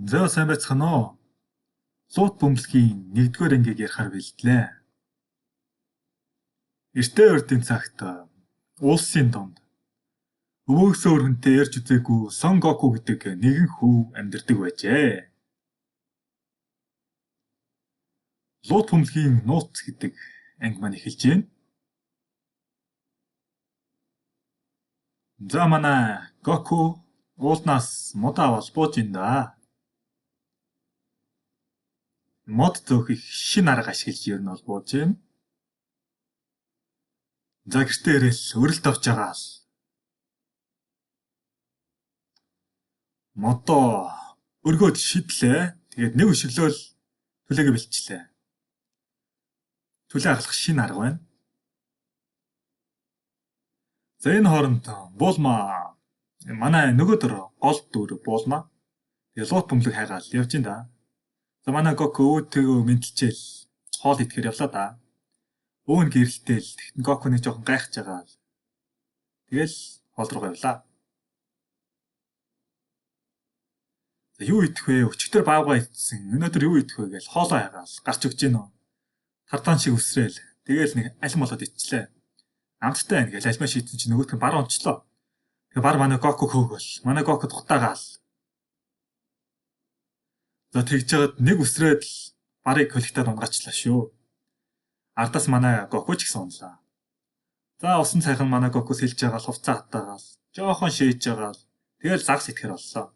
Зөө сайн байцгаана уу? Лут бөмбөлгийн 1-р ангийг ярихаар бэлтлээ. Эртээ урдын цагт улсын донд өвөөгсөө өргөнтэй ярьж үзээгүй Сон Гоку гэдэг нэгэн хүү амьдардаг байжээ. Лут бөмбөлгийн нууц гэдэг анги маань эхэлж байна. За манай Гоку уулнаас мод аваад бууж ин да. Мод зөөх их шин арга ашиглаж ер нь бол бууж байна. За гэртээ ирээл өрөлт авч байгаа л. Модоо өргөөд шидлээ. Тэгээд нэг өшөглөөл түлээгээ бэлтжлээ. Түлээ хагалах шин арга байна. За энэ хооронд буулмаа манай нөгөөдөр гол дүр буулмаа. Тэгээд лут бөмбөлөг хайгаал явж ин да. За манай Гоку өөдгөө мэдэлчээл хоол идэхээр явлаа да. Өвн гэрэлтэл тэгтэн Гоку нэг жоохон гайхаж байгаа л. Тэгэл хоол руу явлаа. За юу идэх вэ? Өчигдөр баавгаа идсэн. Өнөөдөр юу идэх вэ гэж хоолоо хайгаал гарч өгч гин үү. Тартаан шиг өсрөөл. Тэгээл нэг аль болоод ичлээ. Амттай байна гэж альмаа шийдсэн чинь нөгөөдх нь бар онцлоо. Тэгээ бар манай Гоку хөөгөл. Манай Гоку дутаагаал. За тэгж жагаад нэг өсрөөд барыг коллектад унгаачлаа шүү. Ардаас манай Гоку ч гэсэн унлаа. За усан цайхан манай Гоку сэлж байгаа хувцас хатаагаал. Жохон шээж байгаа. Тэгэл загас итгэхэр боллоо.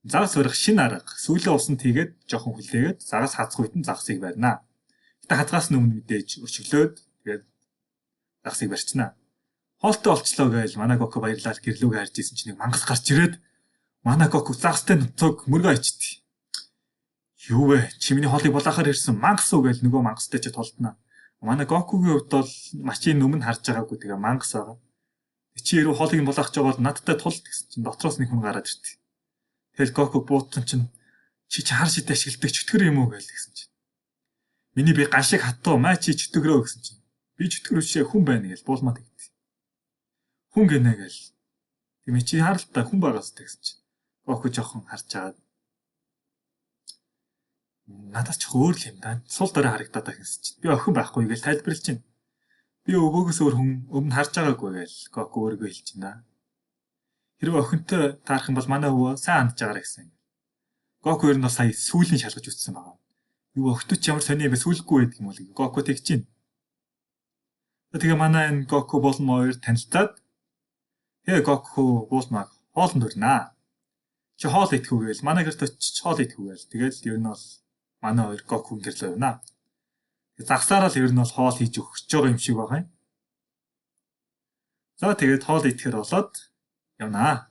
Загас барих шин арга. Сүүлийн усан тийгээд жохон хүлээгээд загас хацх үйт нь загсыг барина. Гэтэ хацгаас нь өмнө мэдээж өшөглөөд тэгээд загсыг барьчихна. Хоолтой болчлоо гэж манай Гоку баярлал гэрлүүгээ харж исэн чинь нэг мангас гарч ирээд манай Гоку загстай нуцог мөргөө ичдэг. Юу вэ? Чи миний хоолыг булаахаар ирсэн мангас уу гэж нөгөө мангастай ч толдно. Манай Гокугийн хувьд бол машин өмнө харж байгаагүй тэгээ мангас байгаа. Чи яруу хоолыг булаах гэж байгаа бол надтай тул гэсэн чинь дотроос нэг хүн гараад иртээ. Тэгэл Гоку буутсан чинь чи хар шид ашигладаг чөтгөр юм уу гэж гэсэн чинь. Миний би ганшиг хатуу маа чи чөтгөрөө гэсэн чинь. Би чөтгөрөөшөө хүн байна гэж буулмаа тэгтээ. Хүн гинэ гэж. Тийм чи харалтаа хүн байгаас гэсэн чинь. Гоку жоохон харж агаад надад ч өөр л юм да. Сул дараа харагдаад байгаа гэсэн чинь. Би охин байхгүй гэж тайлбарлаж байна. Би өвөөгөөс өөр хүн өмнө харж байгаагүй гэж Гоку өөрийгөө хэлж байна. Хэрвээ охинтой таарах юм бол манай өвөө сайн хандж байгаарай гэсэн. Гоку ер нь сая сүүлийн шалгаж үтсэн байгаа. Юу охточ ямар сони юм бэ сүүлгүй байдаг юм бол Гоку тэгж байна. Тэгээ манай энэ Гоку болон хоёр танилцаад тэгээ Гоку буулмаг хоолнд өрнө. Чи хоол идэх үү гээл манай гэрт очиж хоол идэх үү гээл тэгэл ер нь бол манай хоёр Гоку гэрлөө байна. Загсаараа л ер нь бол хоол хийж өгч байгаа юм шиг байгаа юм. За тэгээд хоол идэхээр болоод явнаа.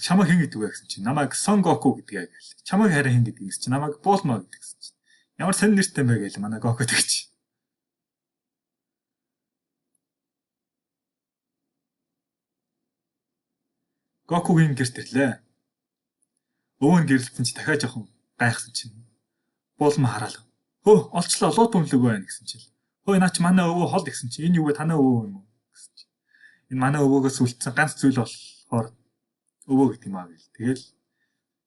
Чамайг хэн гэдэг вэ гэсэн чинь намайг Сон Гоку гэдгээ гээл. Чамайг харин хэн гэдэг гэсэн чинь намайг буулмаа гэдэг гэсэн чинь. Ямар сонир нэртэй бэ гээл манай Гоку тэгч. Гокугийн гэрт ирлээ. Өвөн гэрэлтэн чи дахиад жоохон гайхсан чинь. Буулмаа хараал. Хөө олчлоо лут бөмбөлөг байна гэсэн чинь. Хөөе наа чи манай өвөө хол гэсэн чинь. Энэ юу вэ танаа өвөө юм уу гэсэн чинь. Энэ манай өвөөгөөс үлдсэн ганц зүйл болохоор өвөө гэдэг юм аа гэл. Тэгэл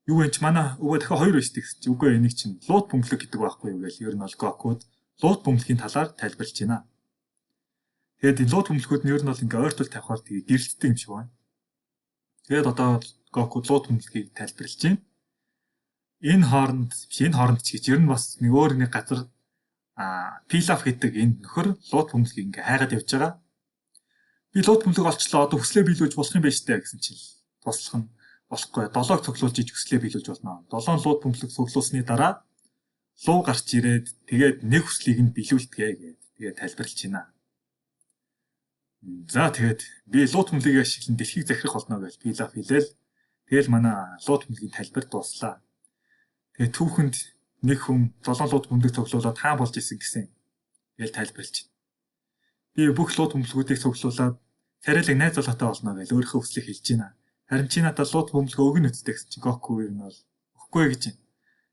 юу вэ чи манай өвөө дахиад хоёр байж гэсэн чинь. Үгүй энийг чинь лут бөмбөлөг гэдэг байхгүй юу гэл. Ер нь бол Гокуд лут бөмбөлөгийн талаар тайлбарлаж байна. Тэгээд энэ лут бөмбөлгүүд нь ер нь бол ингээ ойртол тавихаар тэгээ гэрэлттэй юм шиг байна. Тэгээд одоо Гоку лут бөмбөлгийг тайлбарлаж байна. Энэ хооронд ч гэж ер нь бас нэг өөр нэг газар Pilaf гэдэг энэ нөхөр лут бөмбөлгийг ингээ хайгаад явж байгаа. Би лут бөмбөлөг олчлоо одоо хүслээ биелүүлж болох юм байна штэ гэсэн чинь туслах нь болохгүй. 7-ог цуглуулж иж хүслээ биелүүлж болно. 7 лут бөмбөлөг цуглуулсны дараа луу гарч ирээд тэгээд нэг хүслийг нь биелүүлдэгэ гэдэг тэгээд тайлбарлаж байна. За тэгээд би лут бөмбөлгийг ашиглан дэлхийг захирах болно гэж Pilaf хэлээл. Тэгэл манай лут бөмбөлгийн тайлбар дууслаа. Тэгээд түүхэнд нэг хүн 7 лут бөмбөлөг цуглуулад хаан болж исэн гэсэн. Тэгэл тайлбарлаж байна. Би бүх лут бөмбөлгүүдийг цуглуулад царайлаг найз залуутай болно гэж өөрийнхөө хүслийг хэлж байна. Харин чи надад лут бөмбөлгөө өгнө үсттэй гэсэн чи Гоку ер нь бол өгөхгүй гэж байна.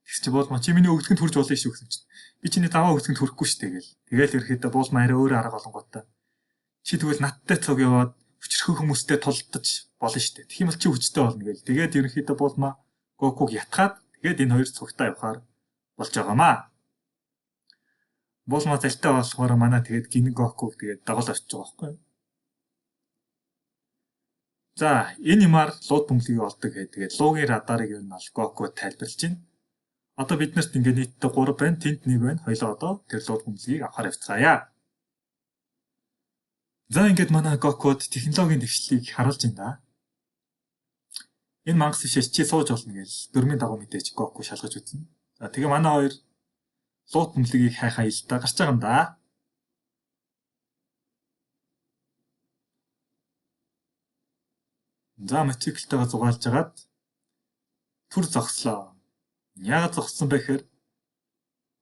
Тэгс чи буулмаа чи миний өгдөгөнд хүрж болно шүү гэсэн чинь. Би чиний даваа өгдөгөнд хүрэхгүй шүү тэгэл. Тэгэл ерөөхдөө буулмаа арай өөр арга олонготой. Чи тэгвэл надтай цуг яваад хүчрхэг хүмүүстэй тулдаж болно шүү дээ. Тэгэх юм бол чи хүчтэй болно гээл. Тэгээд ерөнхийдөө Булма Гокуг ятгаад тэгээд энэ хоёр цугтаа явахаар болж байгаамаа. Булма залтай болохоор манай тэгээд гинэ Гокуг тэгээд дагуул авчиж байгаа байхгүй юу? За энэ юмар лууд бөмбөлгийг олдог гэдэг. Тэгээд луугийн радарыг юу нь бол Гоку тайлбарлаж байна. Одоо бид нарт ингээд нийтдээ 3 байна. Тэнт 1 байна. Хоёлоо одоо тэр лууд бөмбөлгийг авахар явцгаая. За ингээд манай Гокуд технологийн дэвшлийг харуулж байна да. Энэ мангас бишээс чи сууж болно гэж дөрмийн дагуу мэдээж Гоку шалгаж үзнэ. За тэгээ манай хоёр лууд бөмбөлгийг хайхаа илдэ гарч байгаа юм да. За мотоциклтайгаа зугаалж агаад түр зогслоо. Яагаад зогссон бэ гэхээр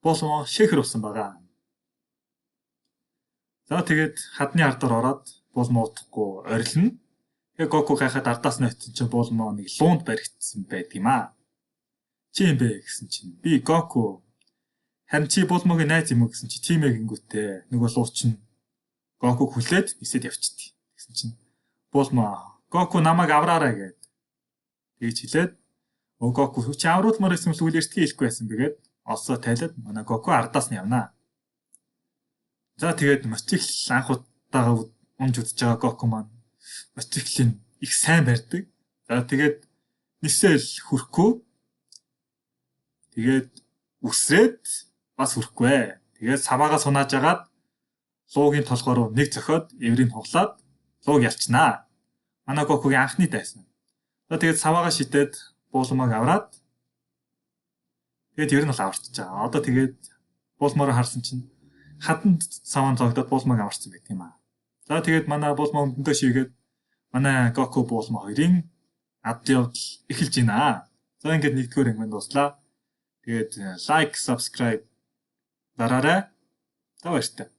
Булма шэхэр усан байгаа. За тэгээд хадны ардаар ороод Булма утахгүй орилно. Тэгээ Гоку гайхаад ардаас нь очсон чинь Булма нэг луунд баригдсан байдаг юм аа. Чи юм бэ гэсэн чинь би Гоку. Харин чи Булмагийн найз юм уу гэсэн чи тийм ээ гингүүтээ. Нөгөө лууч нь Гокуг хүлээд нисээд явчихдээ. Гэсэн чинь Булма Гоку намайг авраарай гэд. Тэгж хэлээд Гоку чи авруулмаар байсан бол үл эртгээ хэлэхгүй байсан бигээд олсоо тайлаад манай Гоку ардаас нь явнаа. За тэгээд мотоцикл анх удаага унж удаж байгаа Гоку маань мотоциклын их сайн барьдаг. За тэгээд нисэл хүрхгүй. Тэгээд үсрээд бас хүрхгүй. Тэгээд саваагаа сунааж агаад луугийн толгой руу нэг зөхиод эврийг хуглаад лууг ялчнаа. Манай Гокугийн анхны дайсан. За тэгээд саваагаа шидээд Булмаг аваад тэгээд ер нь бол аварчиж байгаа. Одоо тэгээд Булмаараа харсан чинь хатанд саван цогдоод Булмаг аварсан байт юм аа. За тэгээд манай Булма өмдөндөө шийгээд манай Гоку Булма хоёрын ад явдал эхэлж байна. За ингээд нэгдүгээр ангид дуслаа. Тэгээд лайк, subscribe дараарай. За баярлалаа.